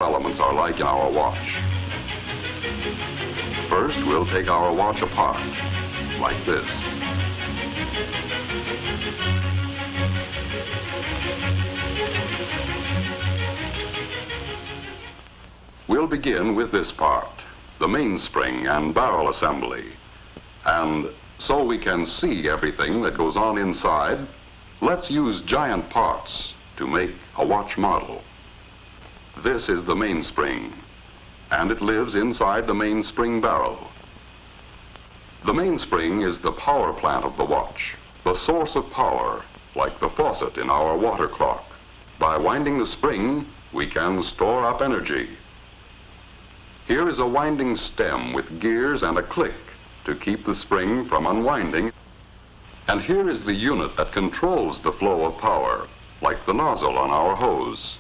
Elements are like in our watch. First, we'll take our watch apart, like this. We'll begin with this part, the mainspring and barrel assembly. And so we can see everything that goes on inside, let's use giant parts to make a watch model. This is the mainspring, and it lives inside the mainspring barrel. The mainspring is the power plant of the watch, the source of power, like the faucet in our water clock. By winding the spring, we can store up energy. Here is a winding stem with gears and a click to keep the spring from unwinding. And here is the unit that controls the flow of power, like the nozzle on our hose.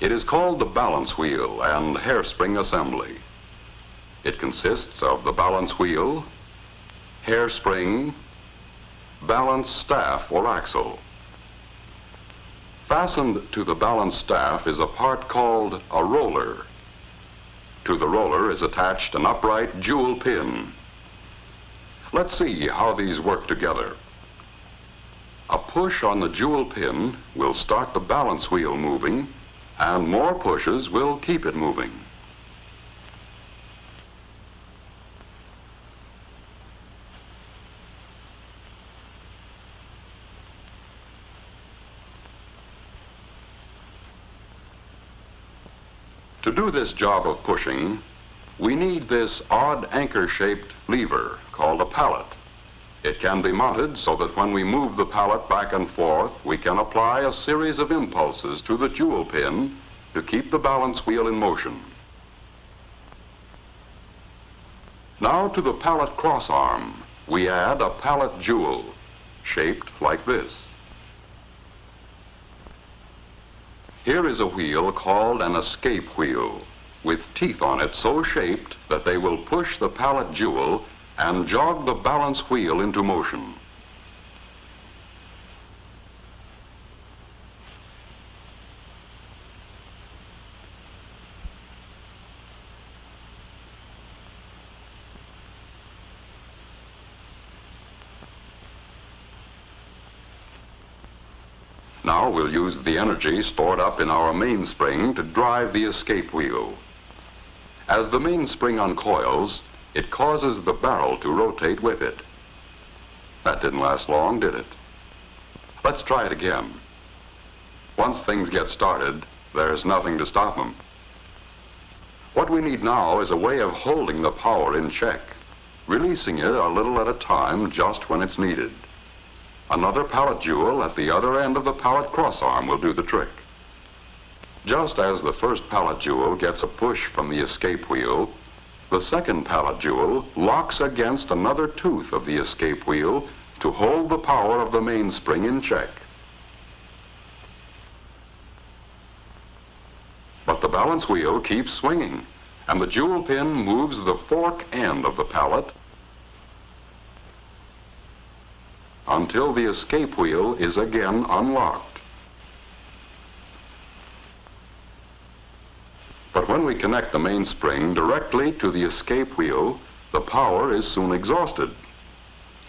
It is called the balance wheel and hairspring assembly. It consists of the balance wheel, hairspring, balance staff or axle. Fastened to the balance staff is a part called a roller. To the roller is attached an upright jewel pin. Let's see how these work together. A push on the jewel pin will start the balance wheel moving, and more pushes will keep it moving. To do this job of pushing, we need this odd anchor-shaped lever called a pallet. It can be mounted so that when we move the pallet back and forth, we can apply a series of impulses to the jewel pin to keep the balance wheel in motion. Now to the pallet crossarm, we add a pallet jewel, shaped like this. Here is a wheel called an escape wheel, with teeth on it so shaped that they will push the pallet jewel and jog the balance wheel into motion. Now we'll use the energy stored up in our mainspring to drive the escape wheel. As the mainspring uncoils, it causes the barrel to rotate with it. That didn't last long, did it? Let's try it again. Once things get started, there's nothing to stop them. What we need now is a way of holding the power in check, releasing it a little at a time just when it's needed. Another pallet jewel at the other end of the pallet crossarm will do the trick. Just as the first pallet jewel gets a push from the escape wheel, the second pallet jewel locks against another tooth of the escape wheel to hold the power of the mainspring in check. But the balance wheel keeps swinging, and the jewel pin moves the fork end of the pallet until the escape wheel is again unlocked. But when we connect the mainspring directly to the escape wheel, the power is soon exhausted.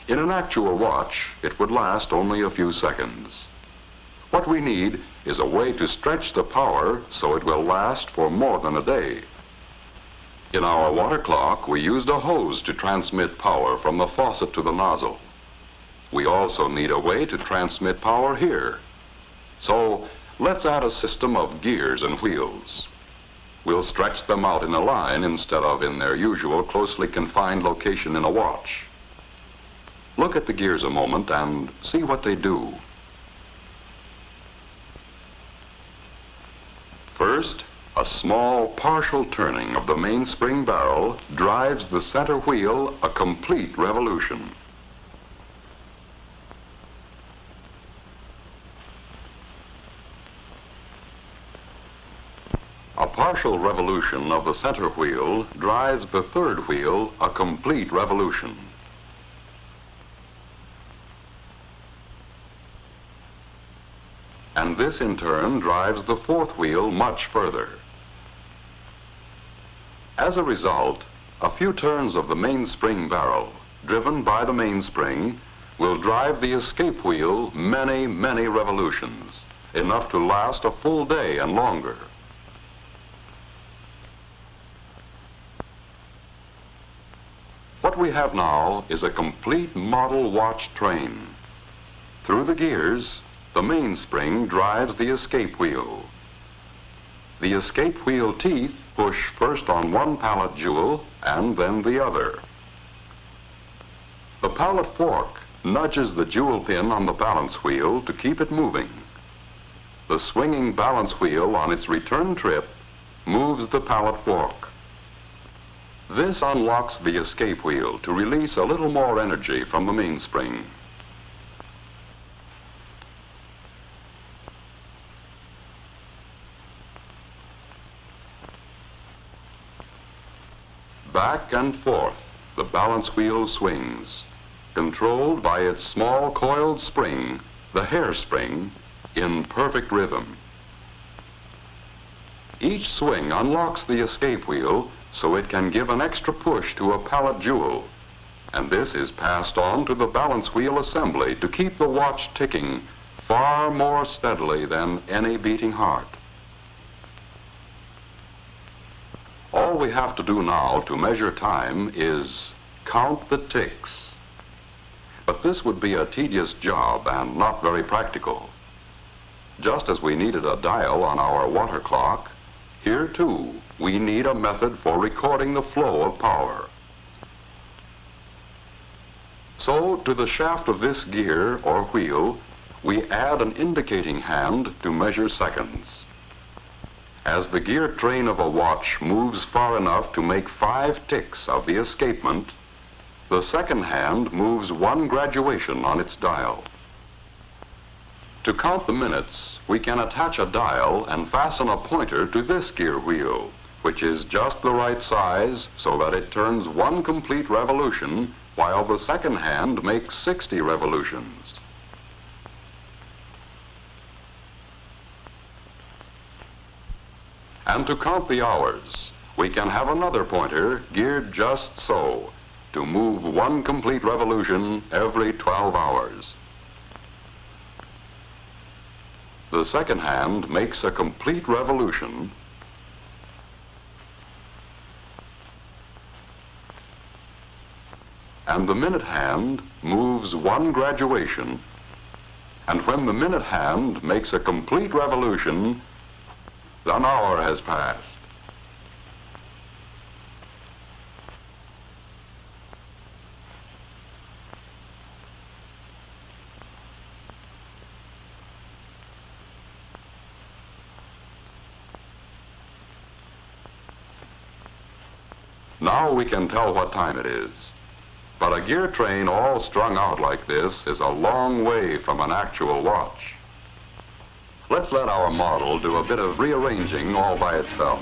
In an actual watch, it would last only a few seconds. What we need is a way to stretch the power so it will last for more than a day. In our water clock, we used a hose to transmit power from the faucet to the nozzle. We also need a way to transmit power here. So let's add a system of gears and wheels. We'll stretch them out in a line instead of in their usual closely confined location in a watch. Look at the gears a moment and see what they do. First, a small partial turning of the mainspring barrel drives the center wheel a complete revolution. A partial revolution of the center wheel drives the third wheel a complete revolution. And this in turn drives the fourth wheel much further. As a result, a few turns of the mainspring barrel, driven by the mainspring, will drive the escape wheel many, many revolutions, enough to last a full day and longer. What we have now is a complete model watch train. Through the gears, the mainspring drives the escape wheel. The escape wheel teeth push first on one pallet jewel and then the other. The pallet fork nudges the jewel pin on the balance wheel to keep it moving. The swinging balance wheel on its return trip moves the pallet fork. This unlocks the escape wheel to release a little more energy from the mainspring. Back and forth, the balance wheel swings, controlled by its small coiled spring, the hairspring, in perfect rhythm. Each swing unlocks the escape wheel so it can give an extra push to a pallet jewel, and this is passed on to the balance wheel assembly to keep the watch ticking far more steadily than any beating heart. All we have to do now to measure time is count the ticks. But this would be a tedious job and not very practical. Just as we needed a dial on our water clock, here too we need a method for recording the flow of power. So to the shaft of this gear or wheel, we add an indicating hand to measure seconds. As the gear train of a watch moves far enough to make 5 ticks of the escapement, the second hand moves 1 graduation on its dial. To count the minutes, we can attach a dial and fasten a pointer to this gear wheel, which is just the right size so that it turns 1 complete revolution while the second hand makes 60 revolutions. And to count the hours, we can have another pointer geared just so, to move 1 complete revolution every 12 hours. The second hand makes a complete revolution and the minute hand moves 1 graduation, and when the minute hand makes a complete revolution, an hour has passed. Now we can tell what time it is. But a gear train all strung out like this is a long way from an actual watch. Let's let our model do a bit of rearranging all by itself.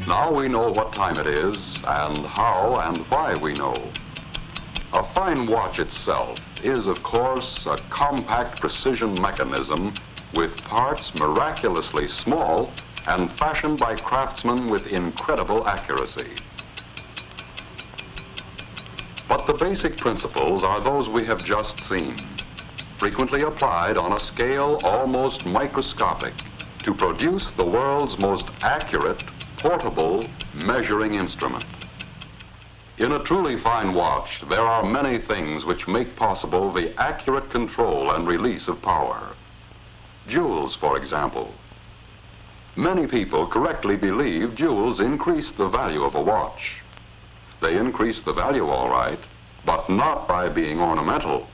Now we know what time it is and how and why we know. A fine watch itself is, of course, a compact precision mechanism with parts miraculously small and fashioned by craftsmen with incredible accuracy. But the basic principles are those we have just seen, frequently applied on a scale almost microscopic to produce the world's most accurate portable measuring instrument. In a truly fine watch, there are many things which make possible the accurate control and release of power. Jewels, for example. Many people correctly believe jewels increase the value of a watch. They increase the value all right, but not by being ornamental.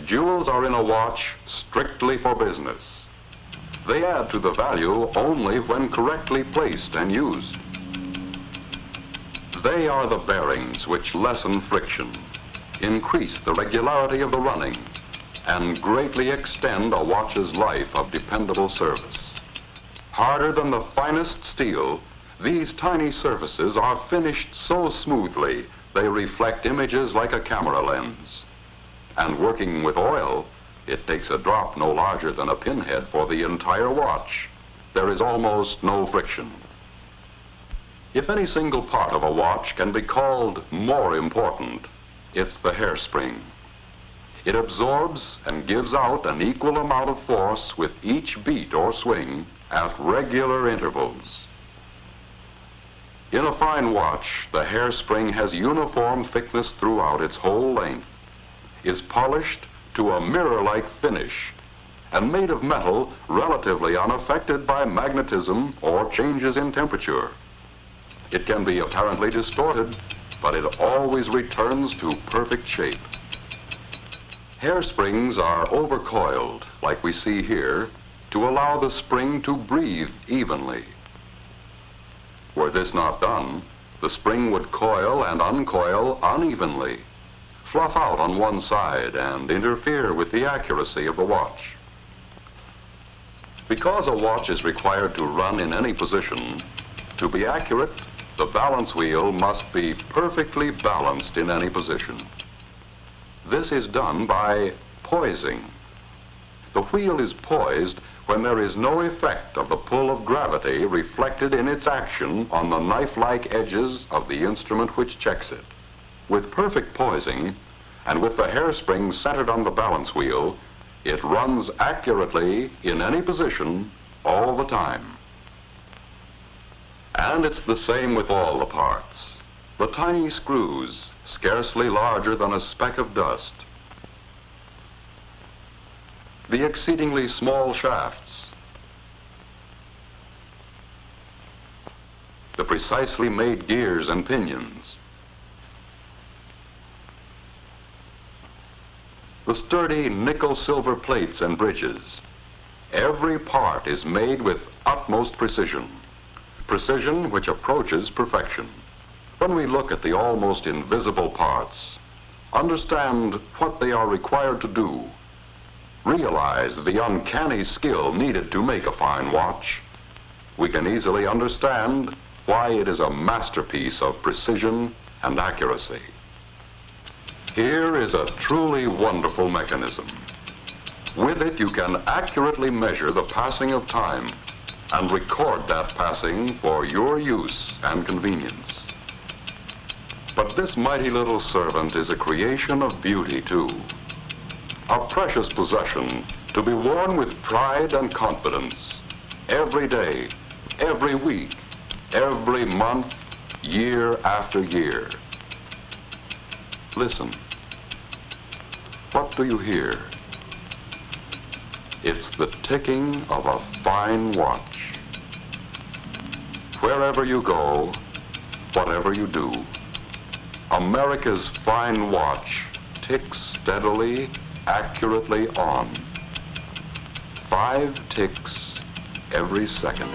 Jewels are in a watch strictly for business. They add to the value only when correctly placed and used. They are the bearings which lessen friction, increase the regularity of the running, and greatly extend a watch's life of dependable service. Harder than the finest steel, these tiny surfaces are finished so smoothly they reflect images like a camera lens. And working with oil, it takes a drop no larger than a pinhead for the entire watch. There is almost no friction. If any single part of a watch can be called more important, it's the hairspring. It absorbs and gives out an equal amount of force with each beat or swing at regular intervals. In a fine watch, the hairspring has uniform thickness throughout its whole length, is polished to a mirror-like finish, and made of metal relatively unaffected by magnetism or changes in temperature. It can be apparently distorted, but it always returns to perfect shape. Hairsprings are overcoiled, like we see here, to allow the spring to breathe evenly. Were this not done, the spring would coil and uncoil unevenly, fluff out on one side, and interfere with the accuracy of the watch. Because a watch is required to run in any position, to be accurate, the balance wheel must be perfectly balanced in any position. This is done by poising. The wheel is poised when there is no effect of the pull of gravity reflected in its action on the knife-like edges of the instrument which checks it. With perfect poising, and with the hairspring centered on the balance wheel, it runs accurately in any position all the time. And it's the same with all the parts. The tiny screws, scarcely larger than a speck of dust. The exceedingly small shafts. The precisely made gears and pinions. The sturdy nickel-silver plates and bridges. Every part is made with utmost precision. Precision which approaches perfection. When we look at the almost invisible parts, understand what they are required to do, realize the uncanny skill needed to make a fine watch, we can easily understand why it is a masterpiece of precision and accuracy. Here is a truly wonderful mechanism. With it, you can accurately measure the passing of time and record that passing for your use and convenience. But this mighty little servant is a creation of beauty, too. A precious possession to be worn with pride and confidence every day, every week, every month, year after year. Listen. What do you hear? It's the ticking of a fine watch. Wherever you go, whatever you do, America's fine watch ticks steadily, accurately on. 5 ticks every second.